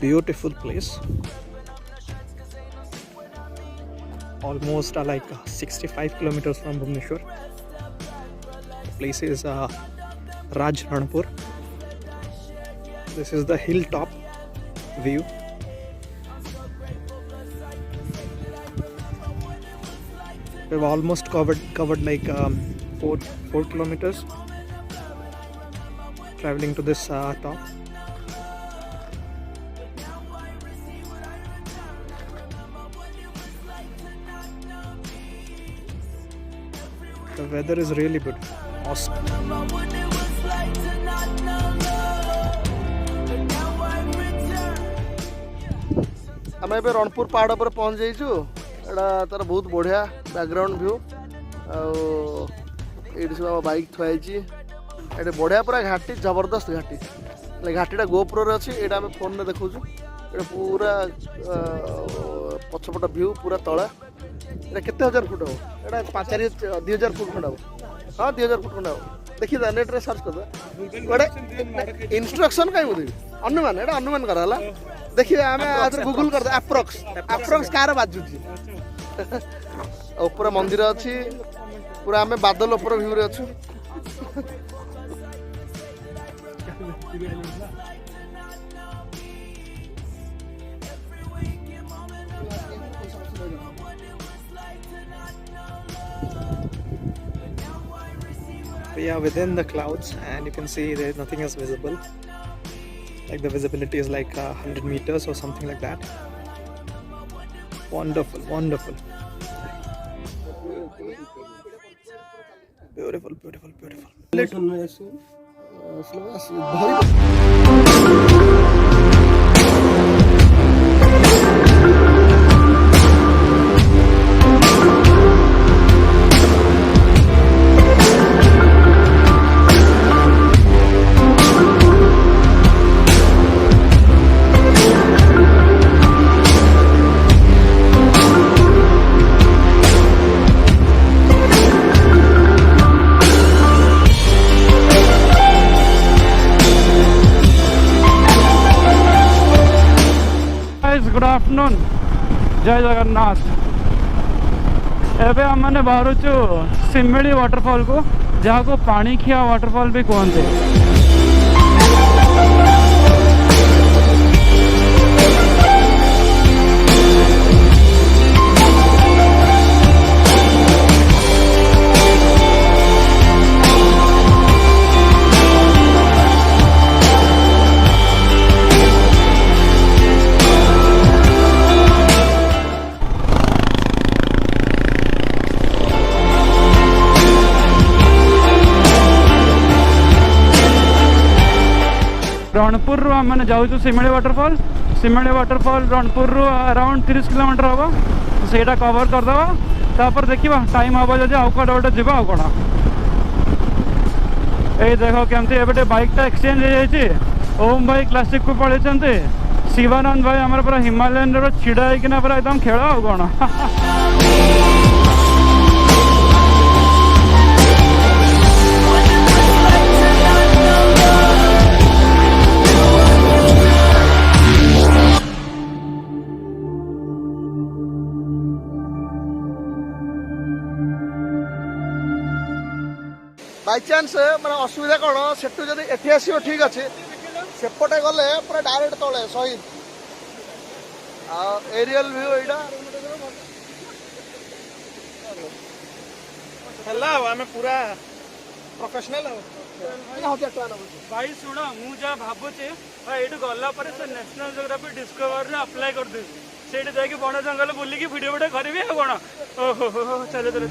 beautiful place. Almost like 65 kilometers from Bhubaneswar. The place is Raj Ranpur. This is the hilltop view. We've almost covered like 4 kilometers traveling to this top. The weather is really good. Awesome. आम ए रणपुर पहाड़ पर पहुँच जाइछु। एटा तार बहुत बढ़िया background view ये सब bike थुआई एटे बढ़िया पूरा घाटी जबरदस्त घाटी घाटीटा गोप्रो रे अच्छी एटा आम फोन में देखु ये पूरा पछपट व्यू पूरा तला ये केते हजार फुट हो एटा 2000 फुट खंड हो। हाँ 2000 फुट खंड हो। देखी नेट रे सर्च कर गोटे इंस्ट्रक्शन कहीं बोली अनुमान एटा अनुमान कराला देखिए आम गूगल कर अप्रोक्स कार बाजुची ऊपर मंदिर अच्छी पूरा आम बादल ऊपर व्यू रे अच्छु। We are within the clouds and you can see there nothing is visible. Like the visibility is like 100 meters or something like that. Wonderful, wonderful. Beautiful, beautiful, beautiful. Good afternoon जय जगन्नाथ। एबे हमने बाहर simile waterfall को जहाँ को पानीखिया waterfall भी कहते। रणपुर मैंने जाऊँ simile waterfall Ranpur around 30 kilometre हम सहीटा कवर करदे तापर देखा टाइम हम जब आउ कड़े गोटे जा कौन ये देख केमती एबे बाइकटा एक्सचेंज हो जाए। ओम भाई क्लासिक को पलैंते शिवानंद भाई आम पूरा हिमालयन छिड़ा होना पूरा एकदम खेल आ कौन। बाई चान्स मैंने असुविधा कौन से एटी आसो ठीक अच्छे सेपटे गले पूरा डायरेक्ट तले शहीद एरियल व्यू यहाँ पूरा प्रोफेशनल भाई शुण मुझे भावुचे ये गला नेशनल जियोग्राफी डिस्कवर अप्लाई कर से बन जंगल बुलिकी भिडियो करी कौन। ओहो चलो चलो।